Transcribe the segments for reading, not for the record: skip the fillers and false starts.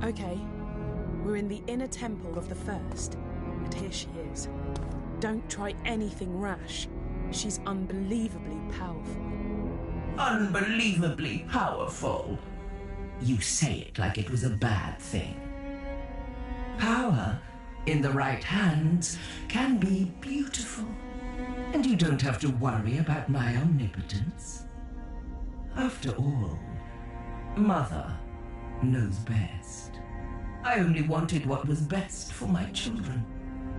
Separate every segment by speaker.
Speaker 1: Okay, we're in the inner temple of the First, and here she is. Don't try anything rash. She's unbelievably powerful.
Speaker 2: Unbelievably powerful? You say it like it was a bad thing. Power, in the right hands, can be beautiful. And you don't have to worry about my omnipotence. After all, Mother knows best. I only wanted what was best for my children.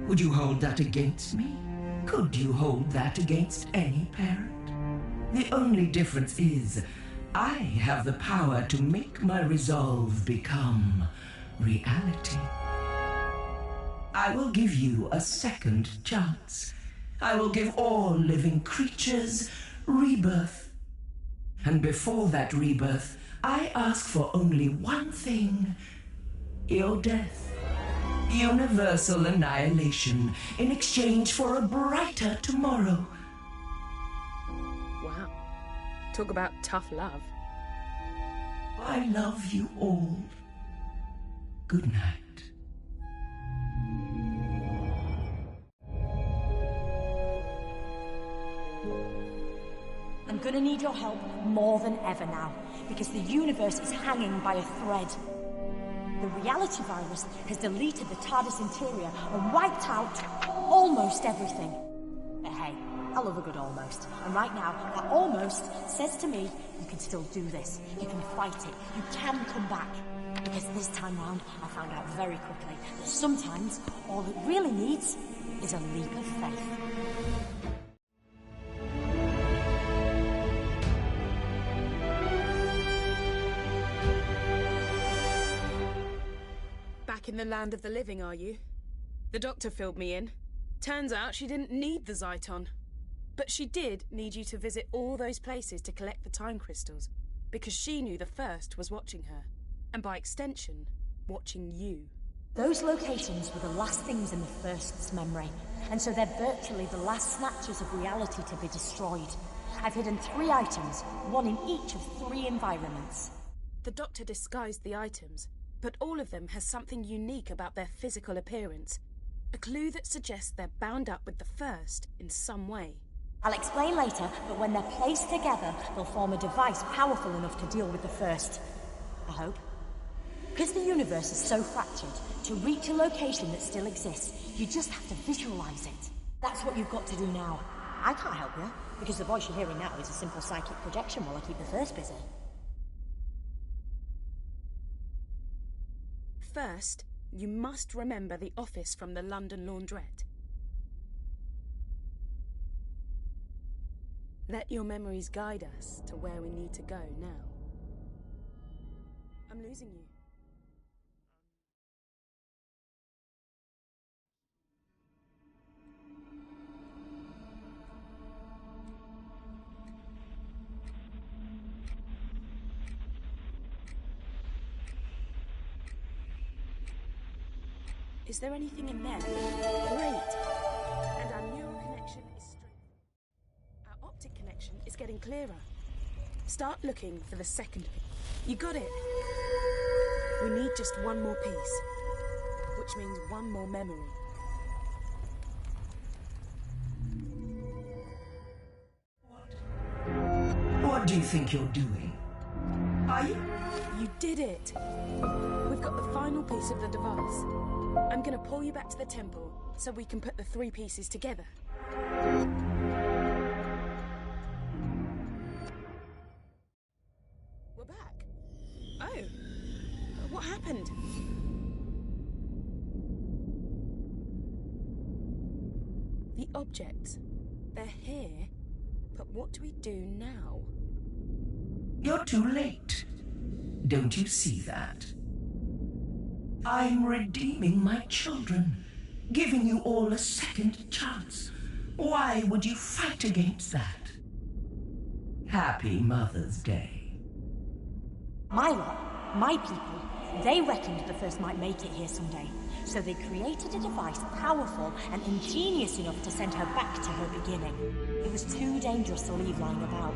Speaker 2: Would you hold that against me? Could you hold that against any parent? The only difference is, I have the power to make my resolve become reality. I will give you a second chance. I will give all living creatures rebirth. And before that rebirth, I ask for only one thing: your death. Universal annihilation in exchange for a brighter tomorrow.
Speaker 1: Wow. Talk about tough love.
Speaker 2: I love you all. Good night.
Speaker 3: I'm gonna need your help more than ever now, because the universe is hanging by a thread. The reality virus has deleted the TARDIS interior and wiped out almost everything. But hey, I love a good almost. And right now, that almost says to me, you can still do this. You can fight it. You can come back. Because this time round, I found out very quickly that sometimes all it really needs is a leap of faith.
Speaker 1: Back in the land of the living, are you? The doctor filled me in. Turns out she didn't need the Zyton. But she did need you to visit all those places to collect the time crystals, because she knew the First was watching her, and by extension, watching you.
Speaker 3: Those locations were the last things in the First's memory, and so they're virtually the last snatches of reality to be destroyed. I've hidden 3 items, one in each of 3 environments.
Speaker 1: The doctor disguised the items, but all of them has something unique about their physical appearance. A clue that suggests they're bound up with the First in some way.
Speaker 3: I'll explain later, but when they're placed together, they'll form a device powerful enough to deal with the First. I hope. Because the universe is so fractured, to reach a location that still exists, you just have to visualize it. That's what you've got to do now. I can't help you, because the voice you're hearing now is a simple psychic projection while I keep the First busy.
Speaker 1: First, you must remember the office from the London laundrette. Let your memories guide us to where we need to go now. I'm losing you. Is there anything in there? Great! And our neural connection is straight. Our optic connection is getting clearer. Start looking for the second piece. You got it! We need just one more piece, which means one more memory.
Speaker 2: What do you think you're doing? Are you?
Speaker 1: You did it! We've got the final piece of the device. I'm gonna pull you back to the temple so we can put the 3 pieces together. We're back. Oh, what happened? The objects, they're here, but what do we do now?
Speaker 2: You're too late. Don't you see that? I'm redeeming my children, giving you all a second chance. Why would you fight against that? Happy Mother's Day.
Speaker 3: My lot, my people, they reckoned the First might make it here someday. So they created a device powerful and ingenious enough to send her back to her beginning. It was too dangerous to leave lying about.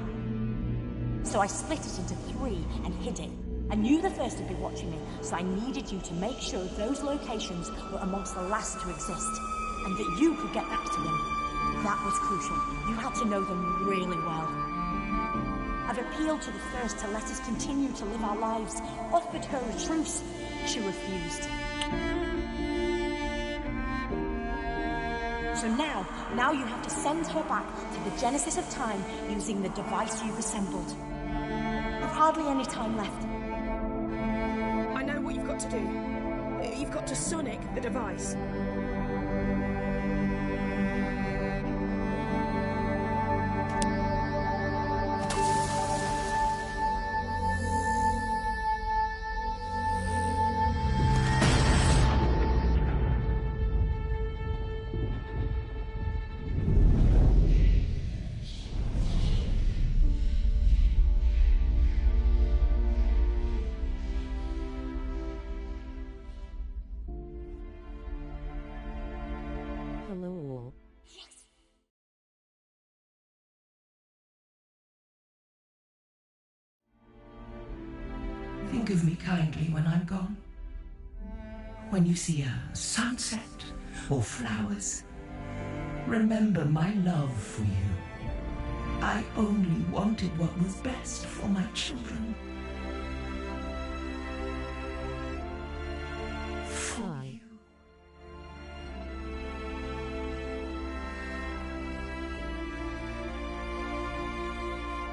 Speaker 3: So I split it into 3 and hid it. I knew the First would be watching me, so I needed you to make sure those locations were amongst the last to exist, and that you could get back to them. That was crucial. You had to know them really well. I've appealed to the First to let us continue to live our lives, offered her a truce. She refused. So now you have to send her back to the Genesis of Time using the device you've assembled. You've hardly any time left.
Speaker 1: I know what you've got to do. You've got to sonic the device.
Speaker 4: Hello.
Speaker 3: Yes.
Speaker 2: Think of me kindly when I'm gone. When you see a sunset or flowers, remember my love for you. I only wanted what was best for my children. For you.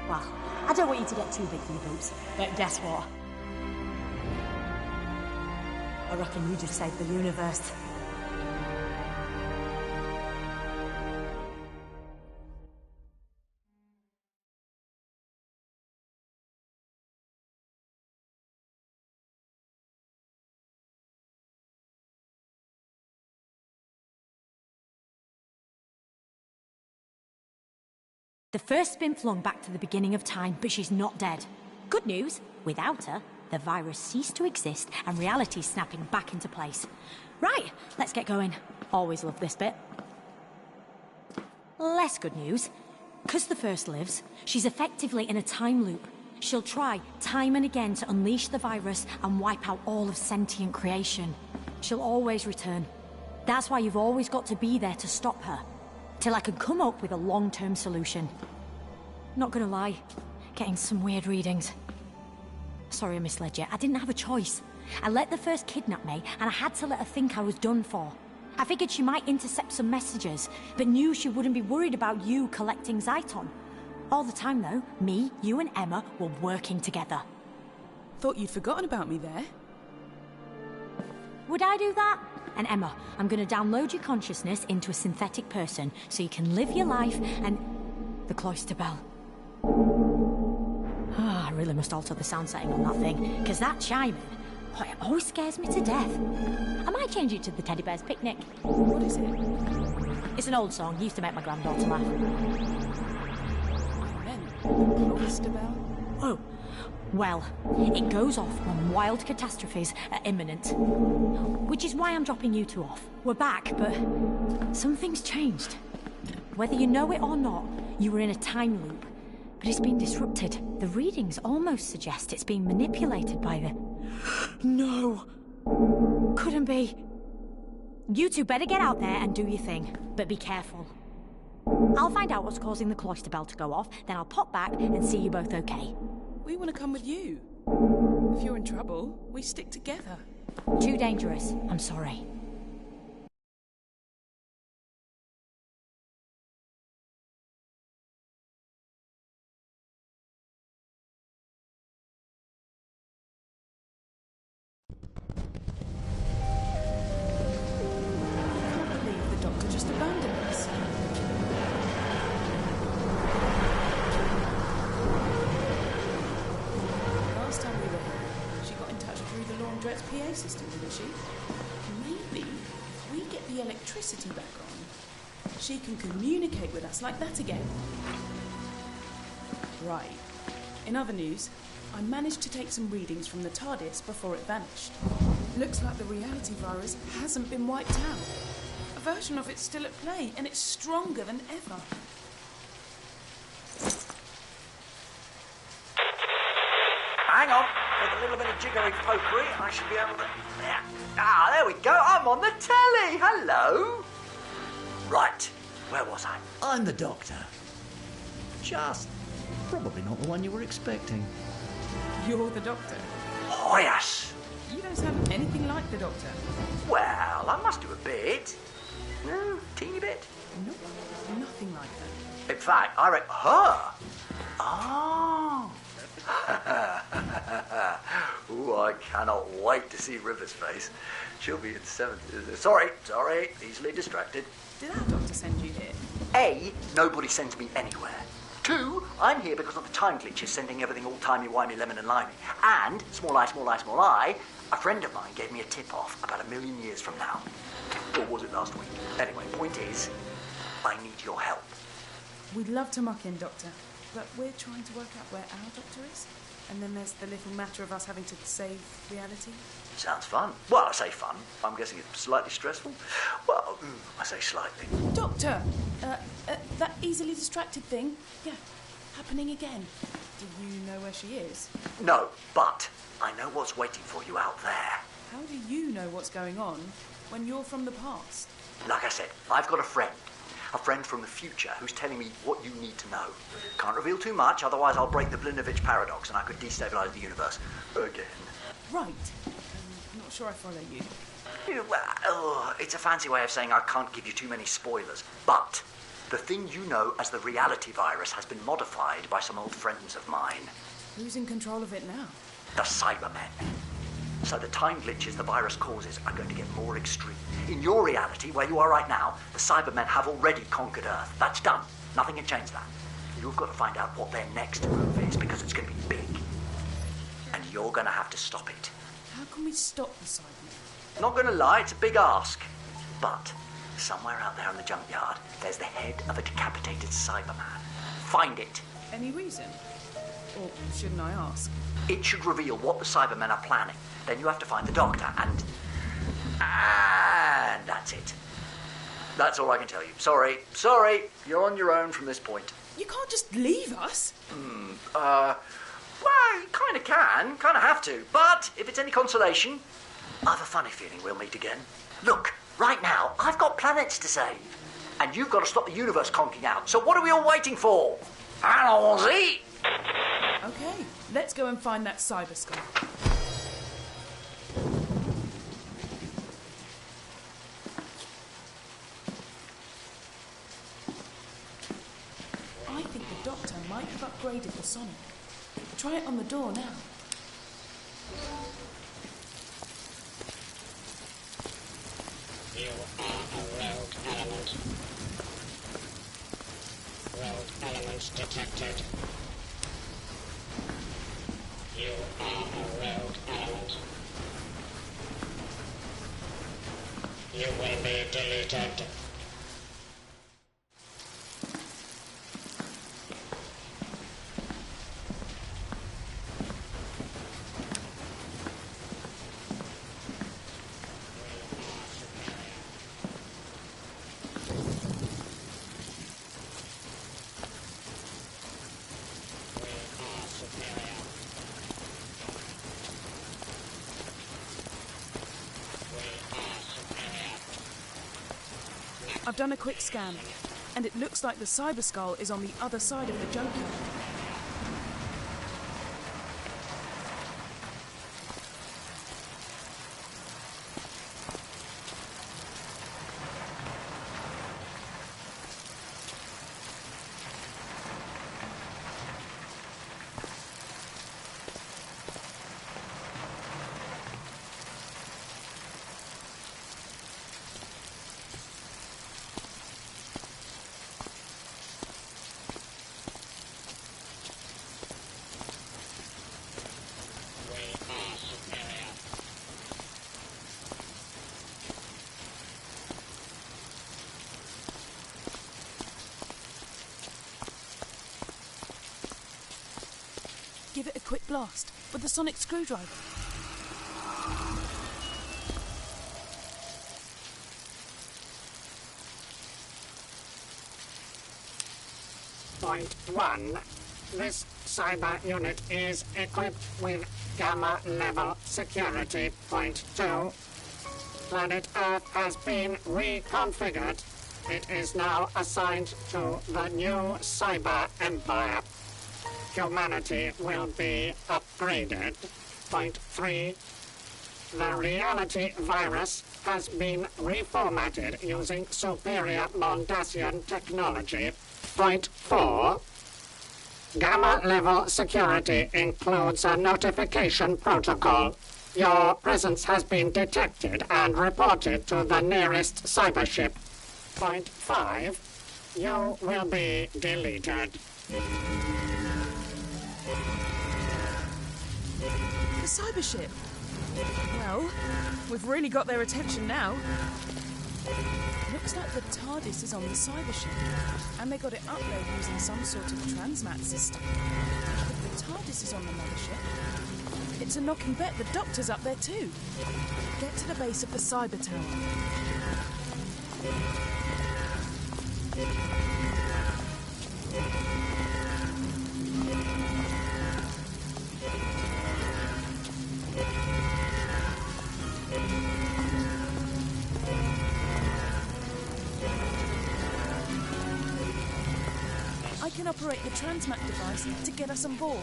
Speaker 3: Well, I don't want you to get too big for your boots, but guess what? I reckon you just saved the universe. The First's been flung back to the beginning of time, but she's not dead. Good news, without her, the virus ceased to exist and reality's snapping back into place. Right, let's get going. Always love this bit. Less good news. 'Cause the First lives, she's effectively in a time loop. She'll try time and again to unleash the virus and wipe out all of sentient creation. She'll always return. That's why you've always got to be there to stop her. Till I can come up with a long-term solution. Not gonna lie, getting some weird readings. Sorry I misled you, I didn't have a choice. I let the First kidnap me, and I had to let her think I was done for. I figured she might intercept some messages, but knew she wouldn't be worried about you collecting Zyton. All the time though, me, you and Emma were working together.
Speaker 1: Thought you'd forgotten about me there.
Speaker 3: Would I do that? And Emma, I'm gonna download your consciousness into a synthetic person so you can live your life and... The cloister bell. I really must alter the sound setting on that thing, because that chiming, oh, it always scares me to death. I might change it to the Teddy Bear's Picnic.
Speaker 1: What is it?
Speaker 3: It's an old song, used to make my granddaughter laugh.
Speaker 1: I meant the cloister bell.
Speaker 3: Oh, well, it goes off when wild catastrophes are imminent. Which is why I'm dropping you two off. We're back, but something's changed. Whether you know it or not, you were in a time loop. But it's been disrupted. The readings almost suggest it's being manipulated by the... No! Couldn't be. You two better get out there and do your thing, but be careful. I'll find out what's causing the cloister bell to go off, then I'll pop back and see you both okay.
Speaker 1: We want to come with you. If you're in trouble, we stick together.
Speaker 3: Too dangerous. I'm sorry.
Speaker 1: I can't believe the doctor just abandoned us. Last time we were here, she got in touch through the laundrette's PA system, didn't she? Maybe if we get the electricity back on, she can communicate with us like that again. Right. In other news, I managed to take some readings from the TARDIS before it vanished. Looks like the reality virus hasn't been wiped out. A version of it's still at play, and it's stronger than ever.
Speaker 5: Hang on, with a little bit of
Speaker 4: jiggery pokery, I should be able to... Ah, there we go. I'm on the telly. Hello. Right. Where was I?
Speaker 5: I'm the Doctor. Just probably not the one you were expecting.
Speaker 1: You're the Doctor.
Speaker 4: Oh, yes.
Speaker 1: You don't sound anything like the Doctor.
Speaker 4: Well, I must do a bit. No, teeny bit.
Speaker 1: Nope, nothing like that.
Speaker 4: In fact, I reckon... Her? Oh. Ooh, I cannot wait to see River's face. She'll be in 7th. Sorry, easily distracted.
Speaker 1: Did our Doctor send you here?
Speaker 4: A, nobody sends me anywhere. 2, I'm here because of the time glitches sending everything all timey-wimey, lemon and limey. And, small eye, a friend of mine gave me a tip-off about 1 million years from now. Or was it last week? Anyway, point is, I need your help.
Speaker 1: We'd love to muck in, Doctor, but we're trying to work out where our Doctor is. And then there's the little matter of us having to save reality.
Speaker 4: Sounds fun. Well, I say fun. I'm guessing it's slightly stressful. Well, I say slightly.
Speaker 1: Doctor! That easily distracted thing. Yeah, happening again. Do you know where she is?
Speaker 4: No, but I know what's waiting for you out there.
Speaker 1: How do you know what's going on when you're from the past?
Speaker 4: Like I said, I've got a friend from the future who's telling me what you need to know. Can't reveal too much, otherwise I'll break the Blinovitch paradox and I could destabilise the universe again.
Speaker 1: Right. Not sure I follow you.
Speaker 4: Well, it's a fancy way of saying I can't give you too many spoilers, but the thing you know as the reality virus has been modified by some old friends of mine.
Speaker 1: Who's in control of it now?
Speaker 4: The Cybermen. So the time glitches the virus causes are going to get more extreme. In your reality, where you are right now, the Cybermen have already conquered Earth. That's done. Nothing can change that. You've got to find out what their next move is, because it's going to be big. And you're going to have to stop it.
Speaker 1: How can we stop the Cybermen?
Speaker 4: Not going to lie, it's a big ask. But somewhere out there in the junkyard, there's the head of a decapitated Cyberman. Find it.
Speaker 1: Any reason? Or shouldn't I ask?
Speaker 4: It should reveal what the Cybermen are planning. Then you have to find the Doctor, and that's it. That's all I can tell you. Sorry, you're on your own from this point.
Speaker 1: You can't just leave us.
Speaker 4: Well, you kind of can, kind of have to. But if it's any consolation, I have a funny feeling we'll meet again. Look, right now, I've got planets to save. And you've got to stop the universe conking out. So what are we all waiting for? Allons-y!
Speaker 1: Okay, let's go and find that cyber skull. I think the Doctor might have upgraded the Sonic. Try it on the door now.
Speaker 6: You are a rogue element. Rogue elements detected. You are a rogue element. You will be deleted.
Speaker 1: I've done a quick scan, and it looks like the cyber skull is on the other side of the junkyard. Give it a quick blast with the sonic screwdriver.
Speaker 6: Point 1. This cyber unit is equipped with Gamma Level Security Point 2. Planet Earth has been reconfigured. It is now assigned to the new Cyber Empire. Humanity will be upgraded. Point 3. The reality virus has been reformatted using superior Mondasian technology. Point 4. Gamma level security includes a notification protocol. Your presence has been detected and reported to the nearest cybership. Point 5. You will be deleted.
Speaker 1: The cybership. Well, we've really got their attention now. Looks like the TARDIS is on the cybership, and they got it up there using some sort of transmat system. If the TARDIS is on the mothership, it's a knocking bet the Doctor's up there too. Get to the base of the cyber tower. I can operate the transmat device to get us on board.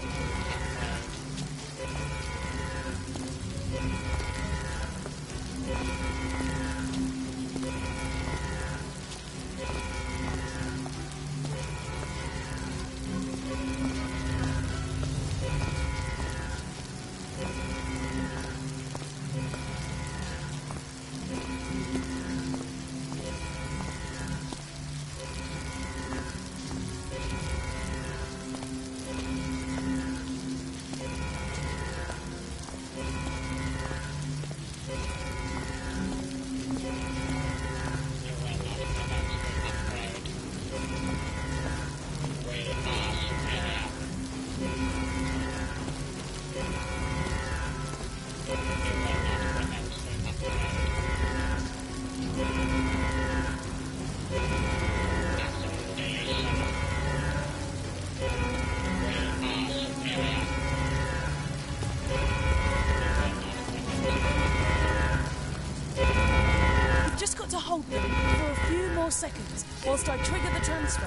Speaker 1: Hold them for a few more seconds whilst I trigger the transfer.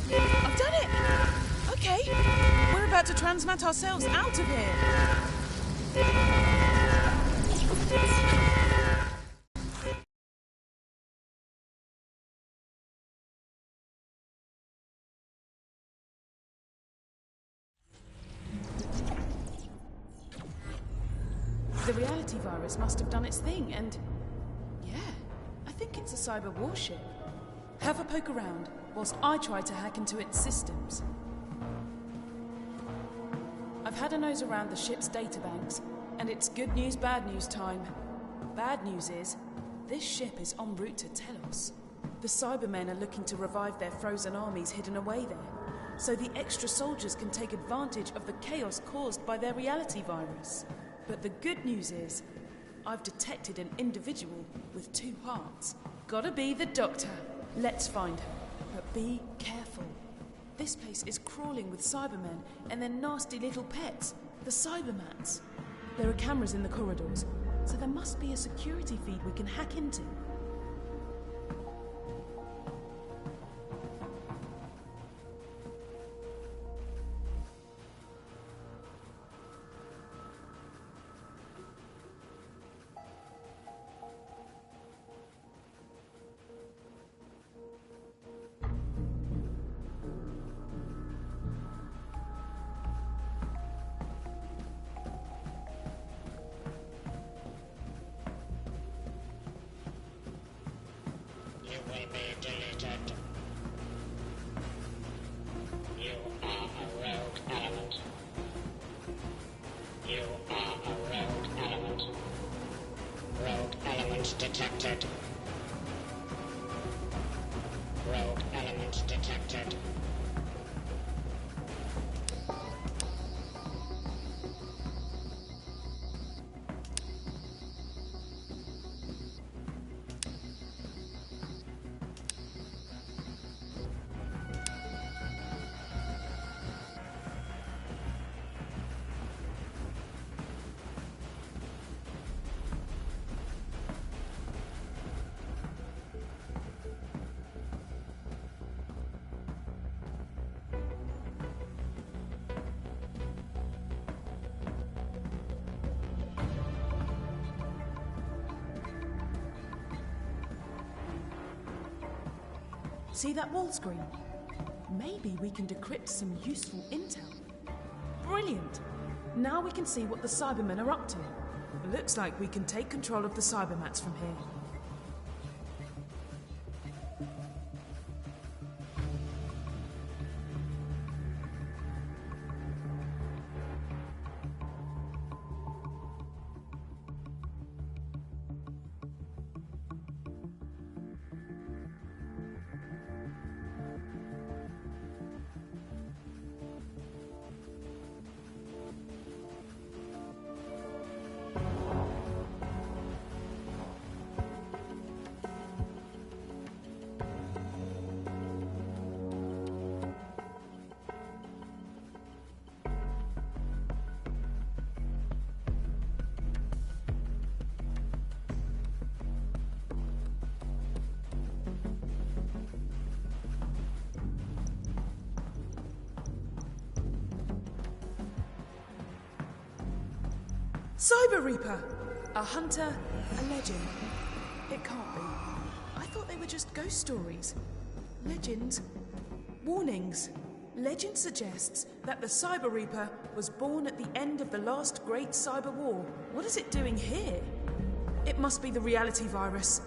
Speaker 1: I've done it! Okay, we're about to transmat ourselves out of here. The reality virus must have done its thing, and yeah, I think it's a cyber warship. Have a poke around whilst I try to hack into its systems. I've had a nose around the ship's databanks, and it's good news, bad news time. Bad news is, this ship is en route to Telos. The Cybermen are looking to revive their frozen armies hidden away there, so the extra soldiers can take advantage of the chaos caused by their reality virus. But the good news is, I've detected an individual with two hearts. Gotta be the Doctor. Let's find her, but be careful. This place is crawling with Cybermen and their nasty little pets, the Cybermats. There are cameras in the corridors, so there must be a security feed we can hack into.
Speaker 6: You will be deleted. You are a rogue element. You are a rogue element. Rogue element detected. Rogue element detected.
Speaker 1: See that wall screen? Maybe we can decrypt some useful intel. Brilliant! Now we can see what the Cybermen are up to. Looks like we can take control of the Cybermats from here. Cyber Reaper! A hunter, a legend. It can't be. I thought they were just ghost stories. Legends. Warnings. Legend suggests that the Cyber Reaper was born at the end of the last great cyber war. What is it doing here? It must be the reality virus.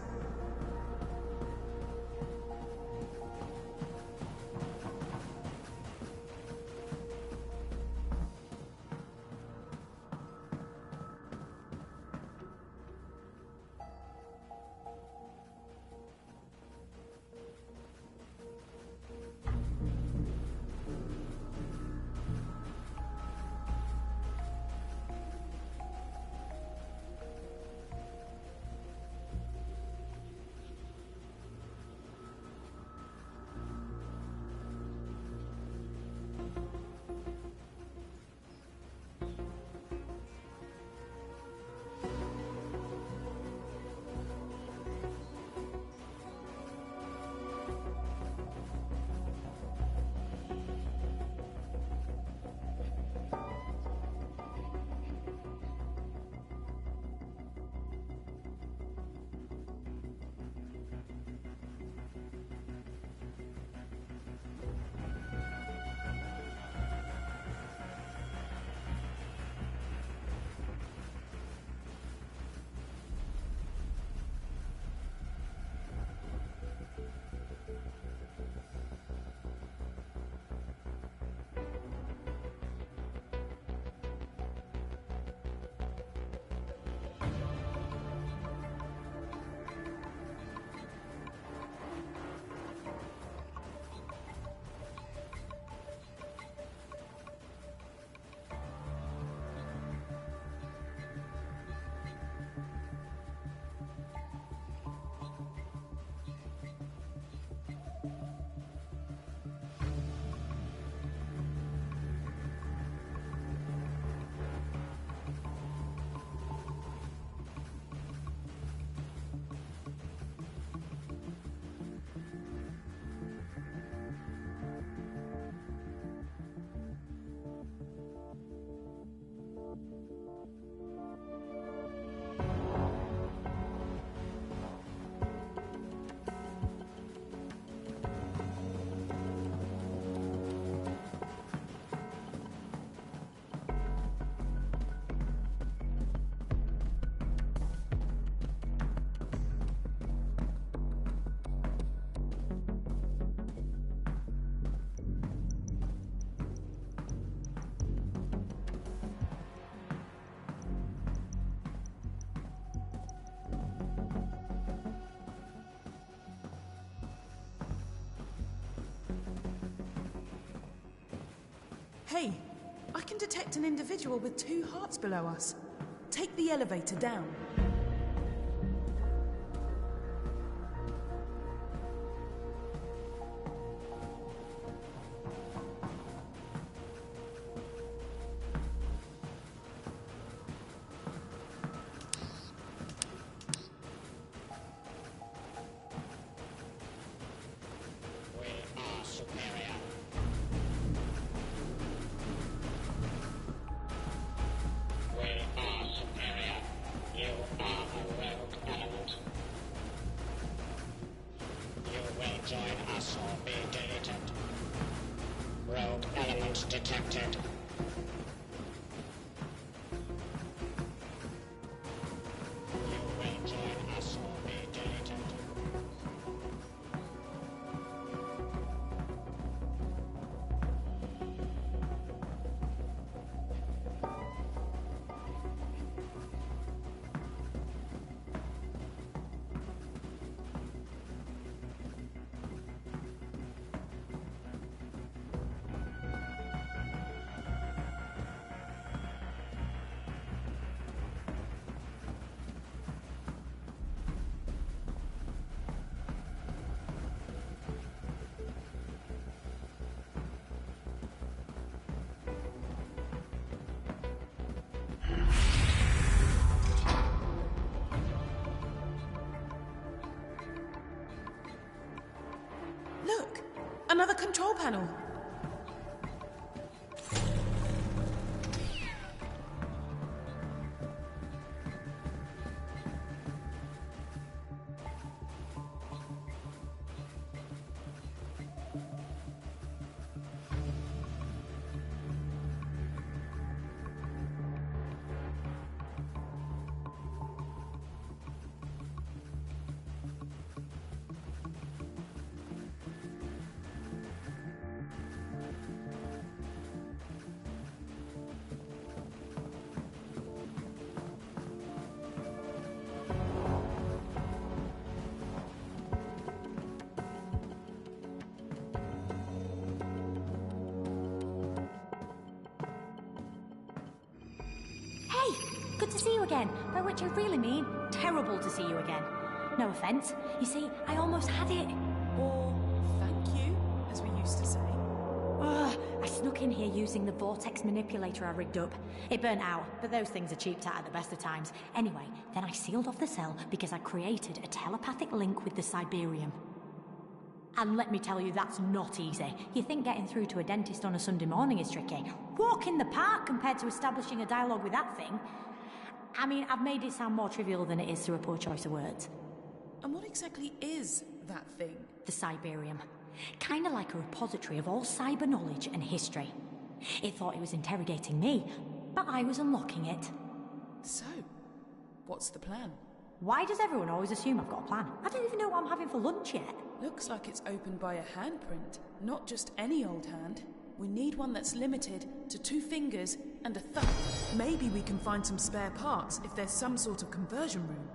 Speaker 1: Hey, I can detect an individual with 2 hearts below us. Take the elevator down.
Speaker 6: We are superior. You
Speaker 1: Another control panel.
Speaker 3: Good to see you again, by which I really mean terrible to see you again. No offence. You see, I almost had it.
Speaker 1: Or thank you, as we used to say.
Speaker 3: I snuck in here using the vortex manipulator I rigged up. It burnt out, but those things are cheap at the best of times. Anyway, then I sealed off the cell because I created a telepathic link with the Siberium. And let me tell you, that's not easy. You think getting through to a dentist on a Sunday morning is tricky? Walk in the park compared to establishing a dialogue with that thing. I mean, I've made it sound more trivial than it is through a poor choice of words.
Speaker 1: And what exactly is that thing?
Speaker 3: The Siberium. Kinda like a repository of all cyber knowledge and history. It thought it was interrogating me, but I was unlocking it.
Speaker 1: So, what's the plan?
Speaker 3: Why does everyone always assume I've got a plan? I don't even know what I'm having for lunch yet.
Speaker 1: Looks like it's opened by a handprint. Not just any old hand. We need one that's limited to 2 fingers and a thumb. Maybe we can find some spare parts if there's some sort of conversion room.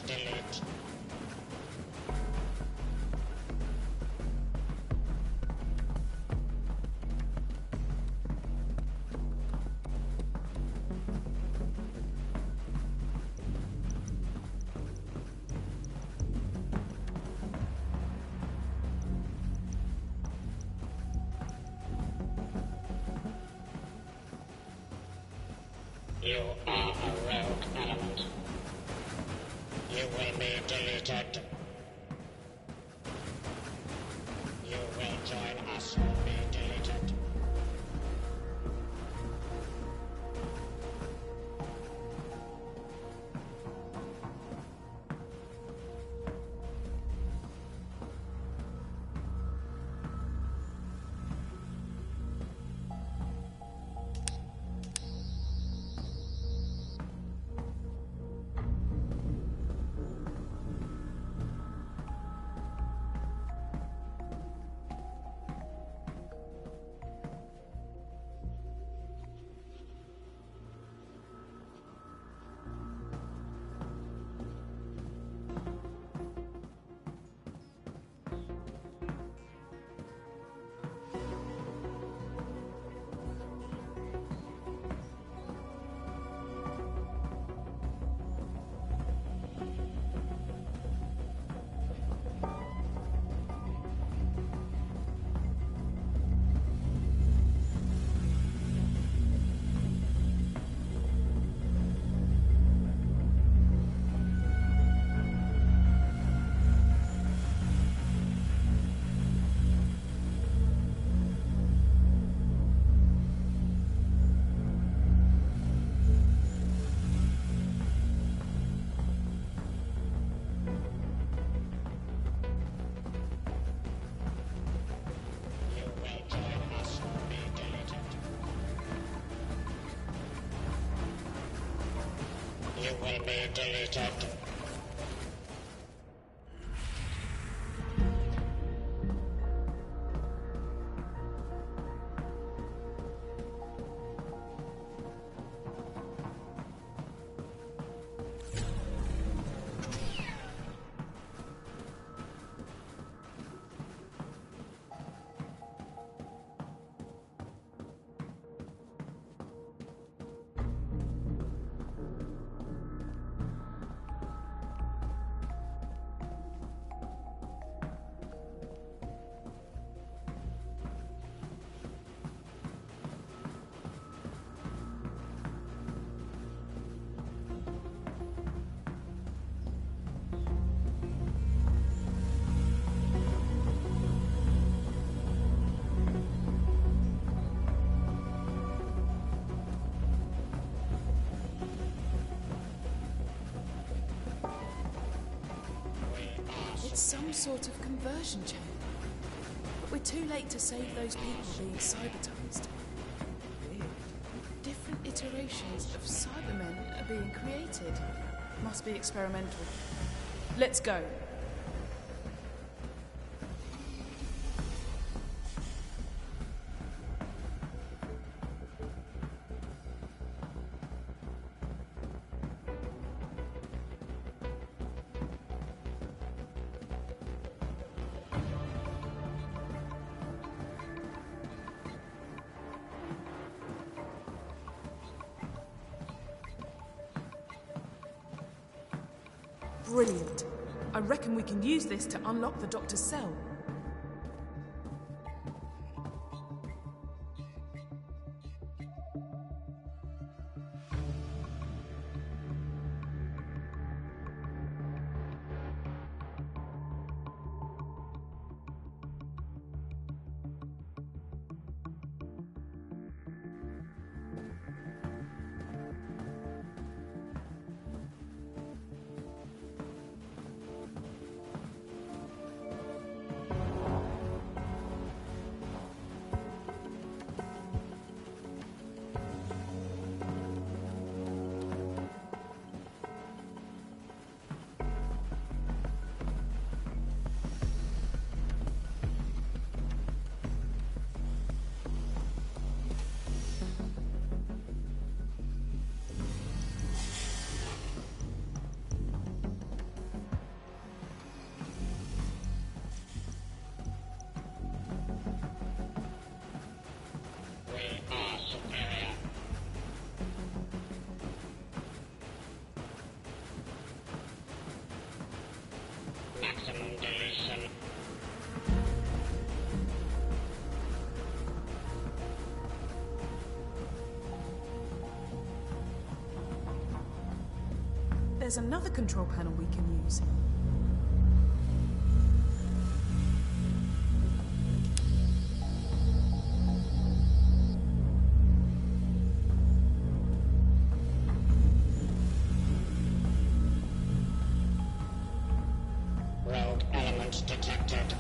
Speaker 6: delete. You are a rogue element. You will be deleted. You will join us or be deleted. You will be deleted.
Speaker 1: It's some sort of conversion chamber. But we're too late to save those people being cybertized. Weird. Different iterations of Cybermen are being created. Must be experimental. Let's go. Brilliant. I reckon we can use this to unlock the Doctor's cell. there's another control panel we can use.
Speaker 6: Rogue element detected.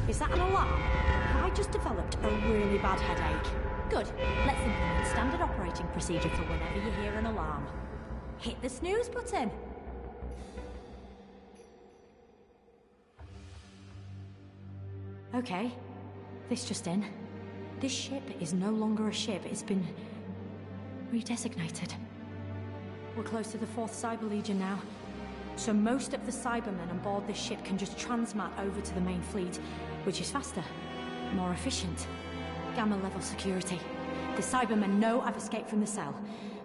Speaker 3: Is that an alarm? Have I just developed a really bad headache? Good. Let's implement standard operating procedure for whenever you hear an alarm. Hit the snooze button. Okay. This just in. This ship is no longer a ship. It's been redesignated. We're close to the 4th Cyber Legion now. So most of the Cybermen on board this ship can just transmat over to the main fleet, which is faster, more efficient. Gamma level security. The Cybermen know I've escaped from the cell,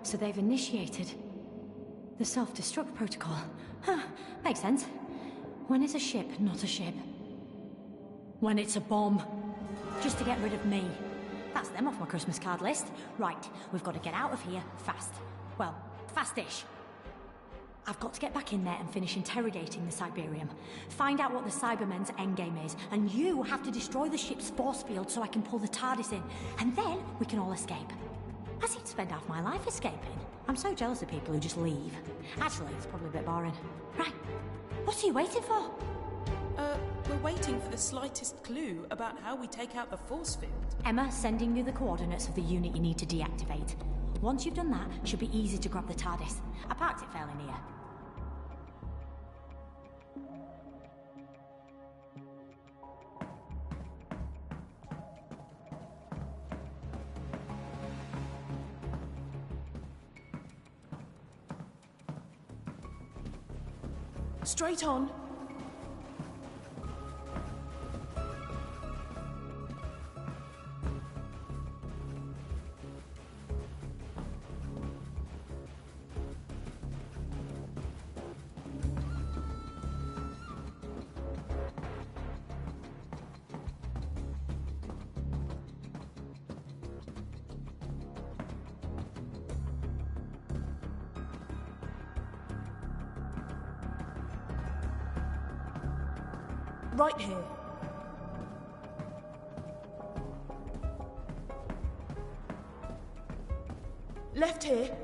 Speaker 3: so they've initiated the self-destruct protocol. Huh, makes sense. When is a ship not a ship? When it's a bomb. Just to get rid of me. That's them off my Christmas card list. Right, we've got to get out of here fast. Well, fast-ish. I've got to get back in there and finish interrogating the Cyberium. Find out what the Cybermen's endgame is, and you have to destroy the ship's force field so I can pull the TARDIS in, and then we can all escape. I seem to spend half my life escaping. I'm so jealous of people who just leave. Actually, it's probably a bit boring. Right, what are you waiting for?
Speaker 1: We're waiting for the slightest clue about how we take out the force field.
Speaker 3: Emma, sending you the coordinates of the unit you need to deactivate. Once you've done that, it should be easy to grab the TARDIS. I parked it fairly near.
Speaker 1: Straight on. Right here. Left here.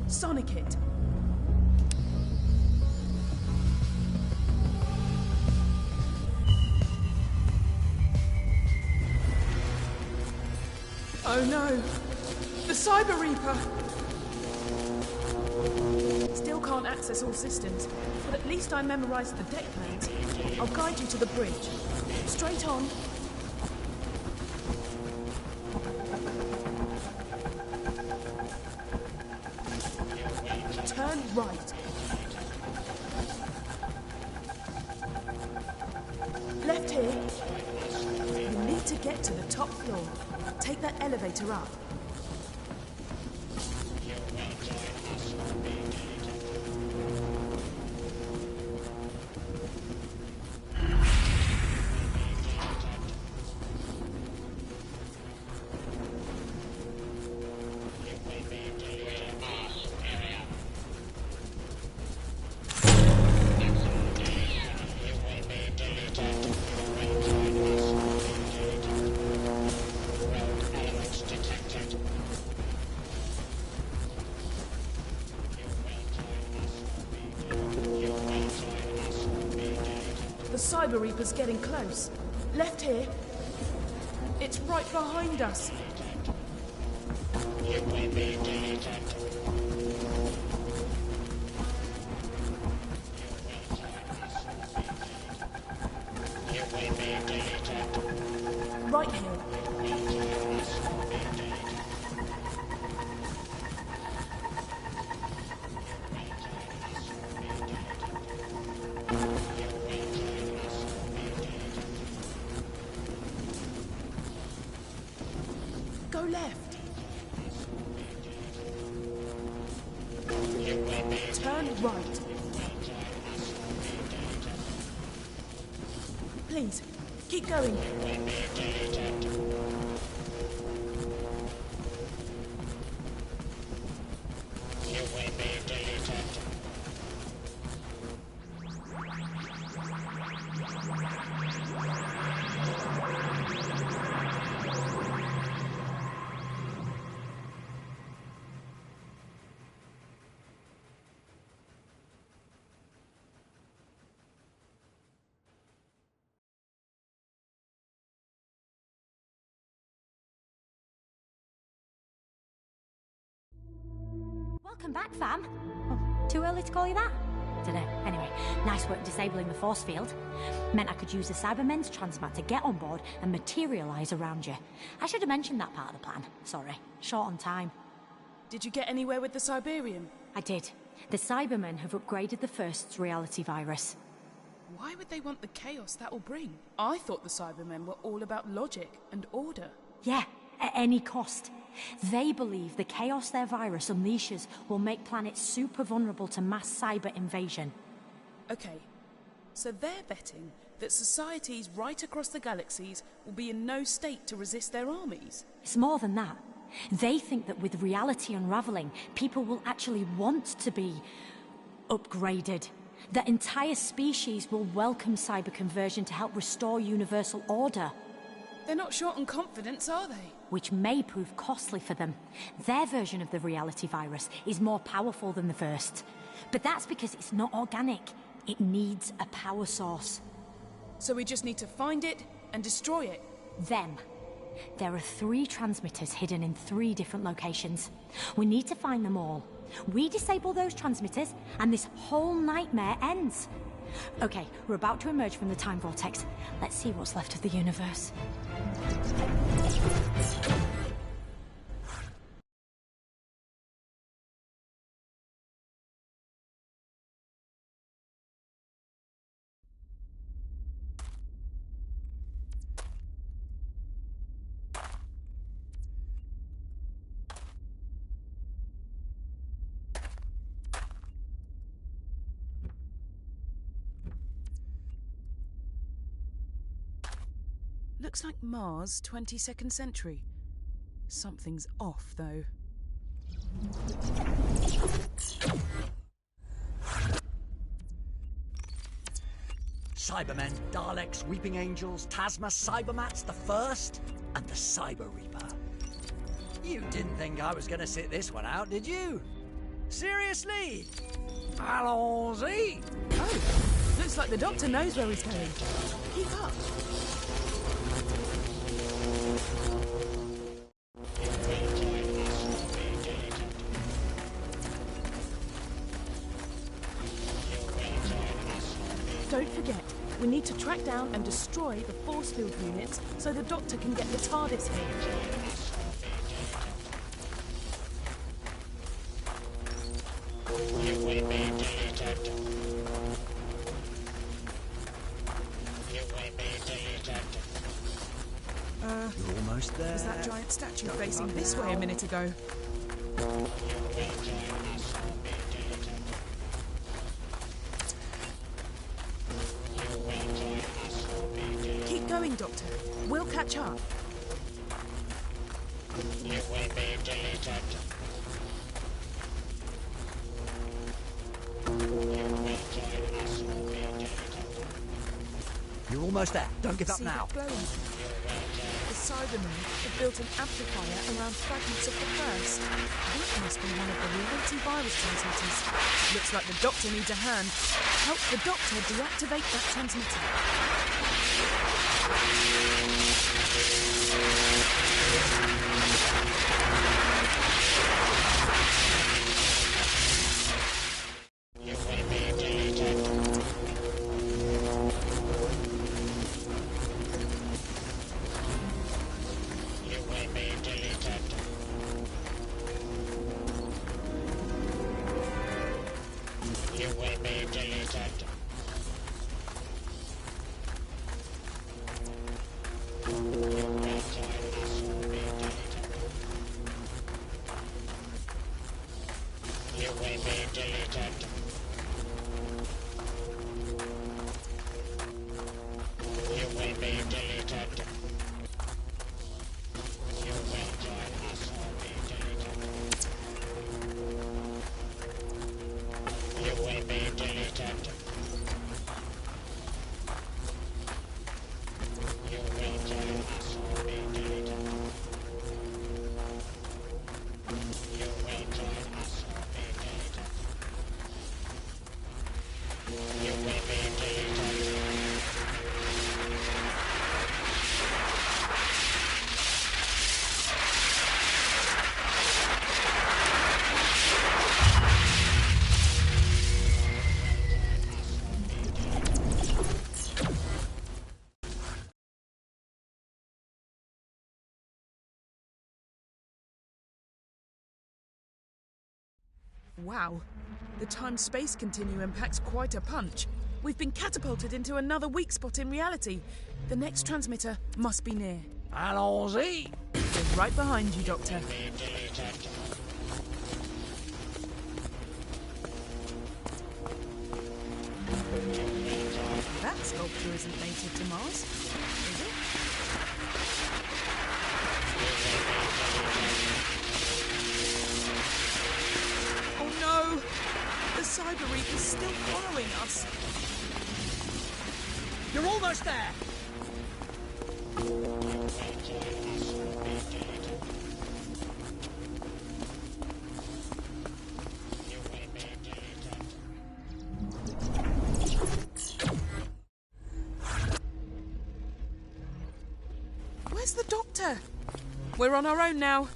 Speaker 1: Sonic it. Oh no! The Cyber Reaper! Still can't access all systems, but at least I memorized the deck plans. I'll guide you to the bridge. Straight on. Turn right. Left here. You need to get to the top floor. Take that elevator up. The Cyber Reaper's getting close. Left here. It's right behind us.
Speaker 6: You will be deleted. You will be deleted.
Speaker 1: Right here. Go left. Turn right. Please, keep going.
Speaker 3: Welcome back, fam. Oh, too early to call you that? Dunno. Anyway, nice work disabling the force field. Meant I could use the Cybermen's transmat to get on board and materialise around you. I should have mentioned that part of the plan. Sorry. Short on time.
Speaker 1: Did you get anywhere with the Siberian?
Speaker 3: I did. The Cybermen have upgraded the First's reality virus.
Speaker 1: Why would they want the chaos that will bring? I thought the Cybermen were all about logic and order.
Speaker 3: Yeah, at any cost. They believe the chaos their virus unleashes will make planets super vulnerable to mass cyber invasion.
Speaker 1: Okay, so they're betting that societies right across the galaxies will be in no state to resist their armies?
Speaker 3: It's more than that. They think that with reality unraveling, people will actually want to be upgraded. That entire species will welcome cyber conversion to help restore universal order.
Speaker 1: They're not short on confidence, are they?
Speaker 3: Which may prove costly for them. Their version of the reality virus is more powerful than the First. But that's because it's not organic. It needs a power source.
Speaker 1: So we just need to find it and destroy it?
Speaker 3: Them. There are 3 transmitters hidden in 3 different locations. We need to find them all. We disable those transmitters, and this whole nightmare ends. Okay, we're about to emerge from the time vortex. Let's see what's left of the universe.
Speaker 1: Looks like Mars, 22nd century. Something's off, though.
Speaker 4: Cybermen, Daleks, Weeping Angels, Tasma, Cybermats, the First, and the Cyber Reaper. You didn't think I was going to sit this one out, did you? Seriously? Allons-y!
Speaker 1: Oh, looks like the Doctor knows where he's going. Keep up. Don't forget, we need to track down and destroy the force field units so the Doctor can get the TARDIS here.
Speaker 6: You will be deleted. You will be deleted.
Speaker 4: You're almost there.
Speaker 1: Was that giant statue facing this way a minute ago? Keep going, Doctor. We'll catch up.
Speaker 6: You will be deleted.
Speaker 4: You're almost there. Don't give up
Speaker 1: See
Speaker 4: now.
Speaker 1: that glowing? The Cybermen have built an amplifier around fragments of the First. That must be one of the reality virus transmitters. Looks like the Doctor needs a hand. Help the Doctor deactivate that transmitter.
Speaker 6: You will be deleted. You will be deleted. You will join us or be deleted. You will be deleted. You will join us or be deleted. You will join us or be deleted. You will be
Speaker 1: Wow. The time-space continuum packs quite a punch. We've been catapulted into another weak spot in reality. The next transmitter must be near.
Speaker 7: Allons-y!
Speaker 1: We're right behind you, Doctor. That sculpture isn't native to Mars, is it? Oh no! The Cyber Reef is still following us.
Speaker 7: You're almost there!
Speaker 1: Where's the Doctor? We're on our own now.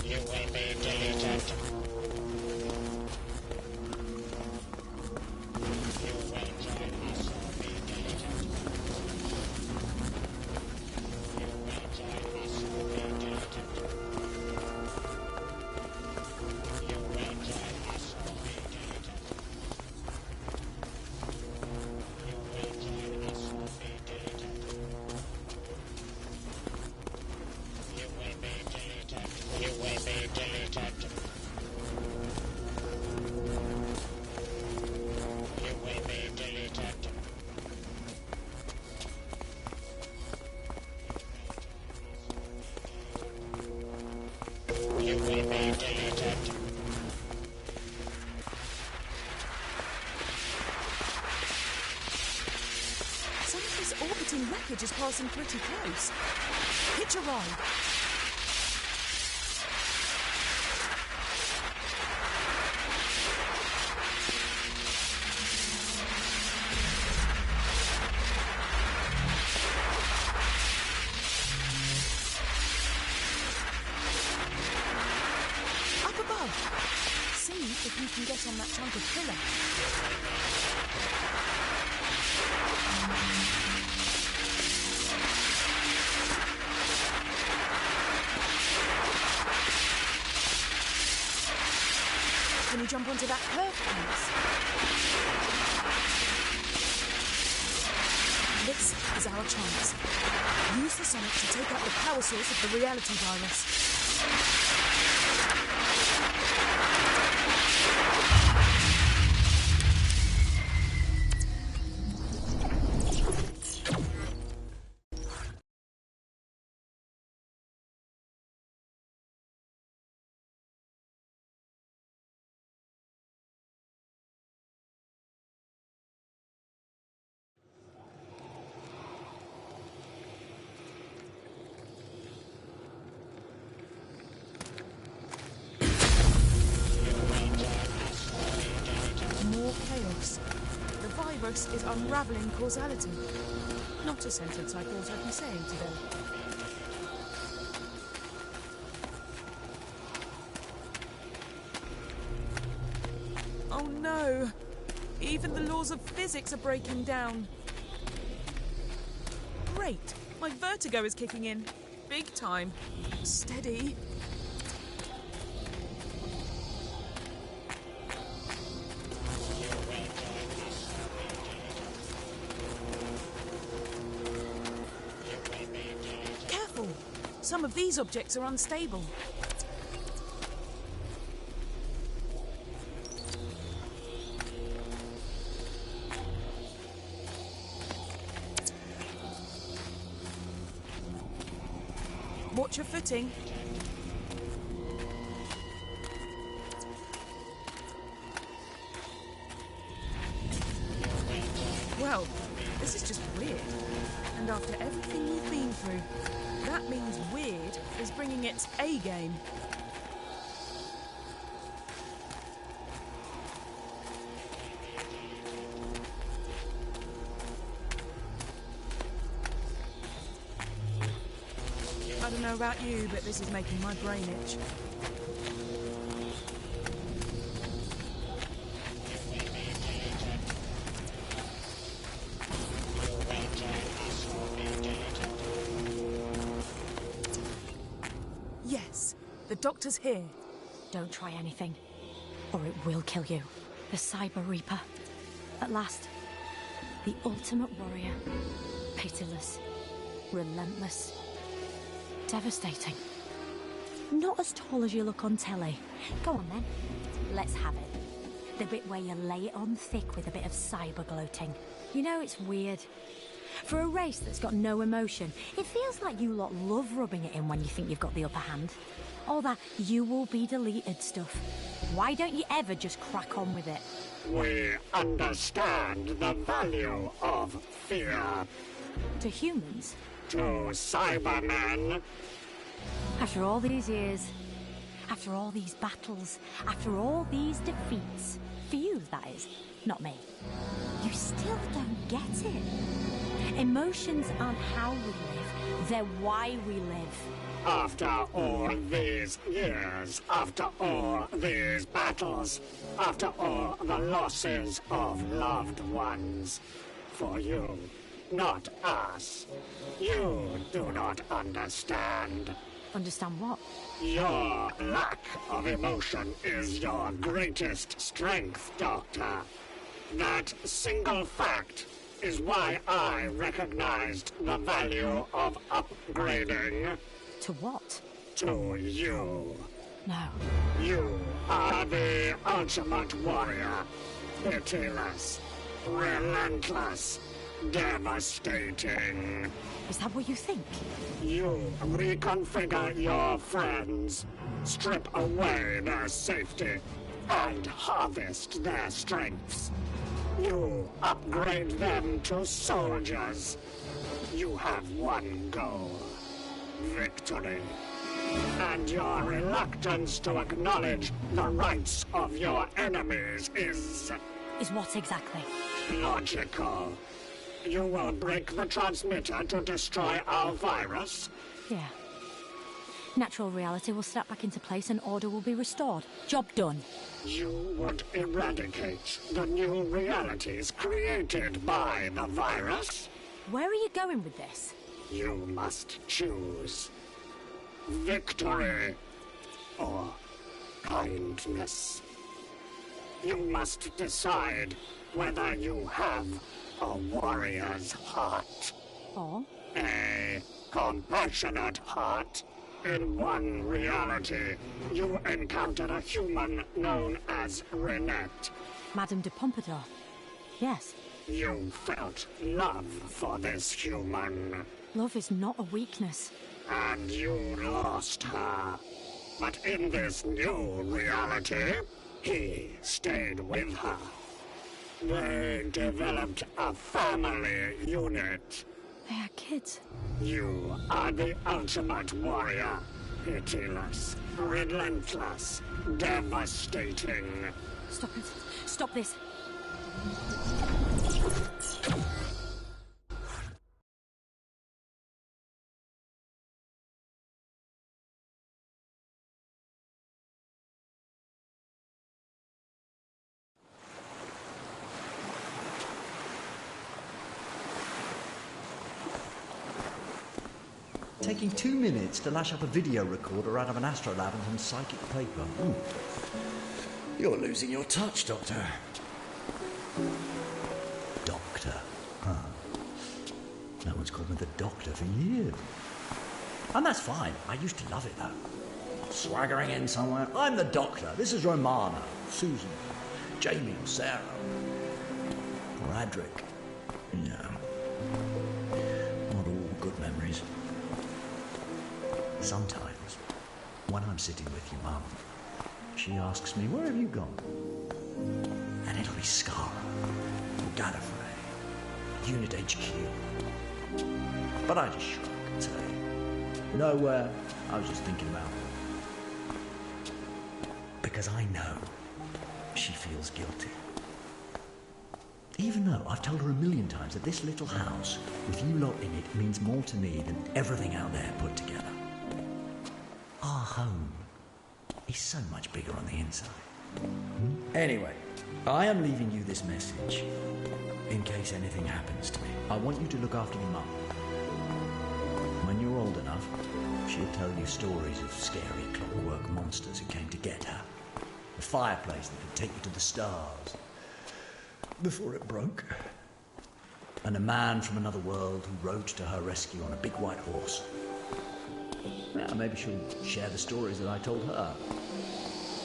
Speaker 6: You will be deleted. You will join us or be deleted. You will join us or be deleted. You will join us or be deleted. You will join us or be deleted. You will be deleted. You will be deleted. You will be deleted. You will be deleted.
Speaker 1: Some of this orbiting wreckage is passing pretty close. Hitch a ride. Up above. See if you can get on that chunk of pillar. Can you jump onto that curve, please? This is our chance. Use the Sonic to take out the power source of the reality virus. More chaos. The virus is unravelling causality. Not a sentence I thought I'd be saying today. Oh no! Even the laws of physics are breaking down. Great! My vertigo is kicking in. Big time. Steady. Careful! Some of these objects are unstable. Watch your footing. Well, this is just weird. And after everything you've been through, that means weird is bringing its A game. I don't know about you, but this is making my brain itch. Yes, the doctor's here.
Speaker 3: Don't try anything, or it will kill you. The Cyber Reaper. At last, the ultimate warrior. Pitiless, relentless, devastating. Not as tall as you look on telly. Go on then, let's have it. The bit where you lay it on thick with a bit of cyber gloating. You know, it's weird. For a race that's got no emotion, it feels like you lot love rubbing it in when you think you've got the upper hand. All that you will be deleted stuff. Why don't you ever just crack on with it?
Speaker 6: We understand the value of fear.
Speaker 3: To humans?
Speaker 6: To Cybermen.
Speaker 3: After all these years, after all these battles, after all these defeats, for you, that is, not me, you still don't get it. Emotions aren't how we live, they're why we live.
Speaker 6: After all these years, after all these battles, after all the losses of loved ones, for you, not us, you do not understand.
Speaker 3: Understand what?
Speaker 6: Your lack of emotion is your greatest strength, Doctor. That single fact is why I recognized the value of upgrading.
Speaker 3: To what?
Speaker 6: To you.
Speaker 3: No.
Speaker 6: You are the ultimate warrior. Pitiless, relentless, devastating.
Speaker 3: Is that what you think?
Speaker 6: You reconfigure your friends, strip away their safety, and harvest their strengths. You upgrade them to soldiers. You have one goal: victory. And your reluctance to acknowledge the rights of your enemies is
Speaker 3: what exactly?
Speaker 6: logical. You will break the transmitter to destroy our virus?
Speaker 3: Yeah. Natural reality will snap back into place and order will be restored. Job done.
Speaker 6: You would eradicate the new realities created by the virus?
Speaker 3: Where are you going with this?
Speaker 6: You must choose victory or kindness. You must decide whether you have a warrior's heart.
Speaker 3: Or?
Speaker 6: A compassionate heart. In one reality, you encounter a human known as Renette.
Speaker 3: Madame de Pompadour. Yes.
Speaker 6: You felt love for this human.
Speaker 3: Love is not a weakness.
Speaker 6: And you lost her. But in this new reality, he stayed with her. They developed a family unit.
Speaker 3: They are kids.
Speaker 6: You are the ultimate warrior. Pitiless, relentless, devastating.
Speaker 3: Stop it. Stop this.
Speaker 5: Taking 2 minutes to lash up a video recorder out of an astrolab and some psychic paper.
Speaker 8: You're losing your touch, Doctor.
Speaker 5: Doctor, huh? No one's called me the Doctor for years. And that's fine. I used to love it, though. Swaggering in somewhere. I'm the Doctor. This is Romana, Susan, Jamie or Sarah. Or Adric. Yeah. Not all good memories. Sometimes, when I'm sitting with your mum, she asks me, where have you gone? And it'll be Skara, or Gallifrey, Unit HQ. But I just shrug and say, nowhere, I was just thinking about it. Because I know she feels guilty. Even though I've told her a million times that this little house, with you lot in it, means more to me than everything out there put together. Our home is so much bigger on the inside. Anyway, I am leaving you this message in case anything happens to me. I want you to look after your mum. When you're old enough, she'll tell you stories of scary clockwork monsters who came to get her. A fireplace that could take you to the stars before it broke. And a man from another world who rode to her rescue on a big white horse. Yeah, maybe she'll share the stories that I told her.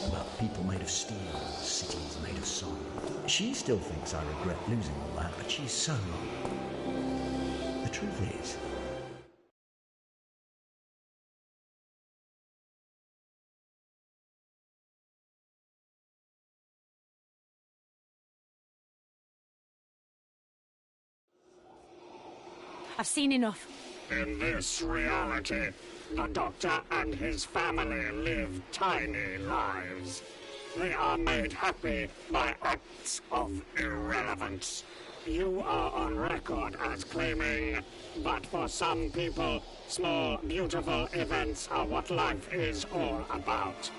Speaker 5: About people made of steel, cities made of song. She still thinks I regret losing all that, but she's so wrong. The truth is,
Speaker 3: I've seen enough.
Speaker 6: In this reality, the Doctor and his family live tiny lives. They are made happy by acts of irrelevance. You are on record as claiming that for some people, small, beautiful events are what life is all about.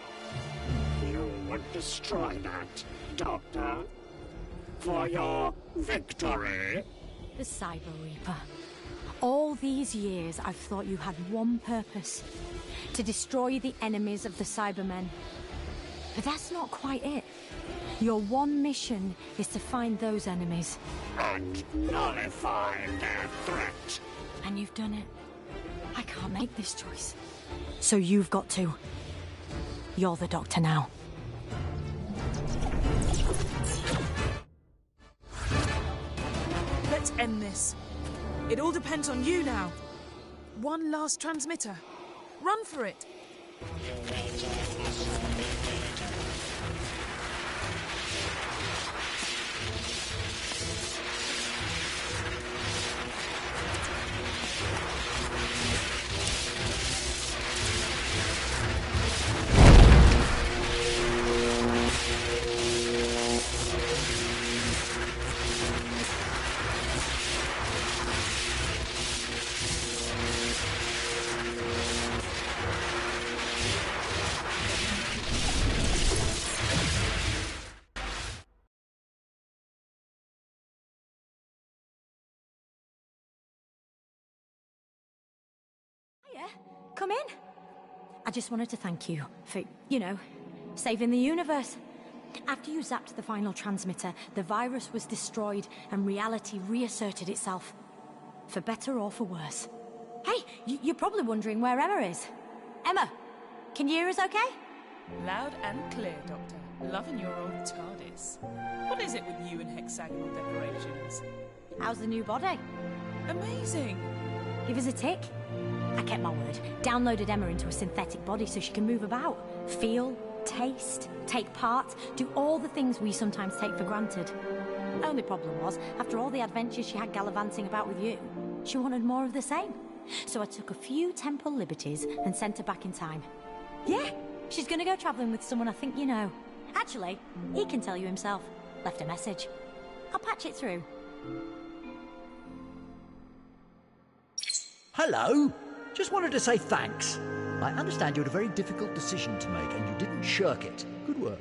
Speaker 6: You would destroy that, Doctor, for your victory.
Speaker 3: The Cyber Reaper. All these years, I've thought you had one purpose. To destroy the enemies of the Cybermen. But that's not quite it. Your one mission is to find those enemies.
Speaker 6: And nullify their threat.
Speaker 3: And you've done it. I can't make this choice. So you've got to. You're the Doctor now.
Speaker 1: Let's end this. It all depends on you now. One last transmitter. Run for it.
Speaker 3: Come in. I just wanted to thank you for, saving the universe. After you zapped the final transmitter, the virus was destroyed and reality reasserted itself. For better or for worse. Hey, you're probably wondering where Emma is. Emma, can you hear us okay?
Speaker 1: Loud and clear, Doctor. Loving your old TARDIS. What is it with you and hexagonal decorations?
Speaker 3: How's the new body?
Speaker 1: Amazing.
Speaker 3: Give us a tick. I kept my word. Downloaded Emma into a synthetic body so she can move about, feel, taste, take part, do all the things we sometimes take for granted. Only problem was, after all the adventures she had gallivanting about with you, she wanted more of the same. So I took a few temporal liberties and sent her back in time. Yeah, she's gonna go travelling with someone I think you know. Actually, he can tell you himself. Left a message. I'll patch it through.
Speaker 5: hello. Just wanted to say thanks. I understand you had a very difficult decision to make and you didn't shirk it. Good word.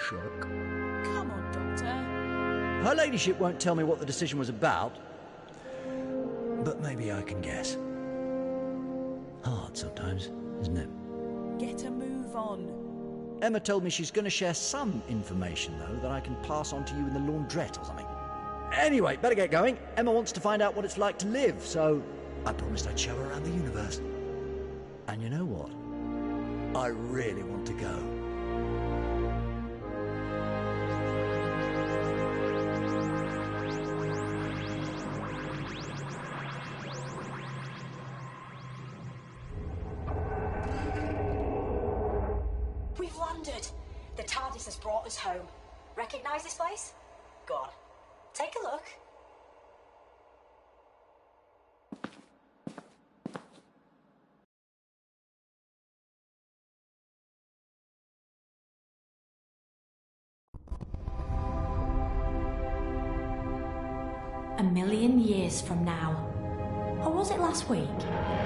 Speaker 5: Shirk.
Speaker 1: Come on, Doctor.
Speaker 5: Her ladyship won't tell me what the decision was about, but maybe I can guess. Hard sometimes, isn't it?
Speaker 1: Get a move on.
Speaker 5: Emma told me she's going to share some information, though, that I can pass on to you in the laundrette or something. Anyway, better get going. Emma wants to find out what it's like to live, so I promised I'd show her around the universe. And you know what? I really want to go.
Speaker 3: The TARDIS has brought us home. Recognize this place? Go on. Take a look. A million years from now, or was it last week?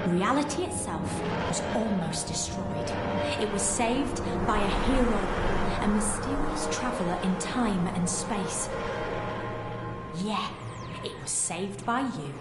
Speaker 3: Reality itself was almost destroyed. It was saved by a hero, a mysterious traveller in time and space. Yeah, it was saved by you.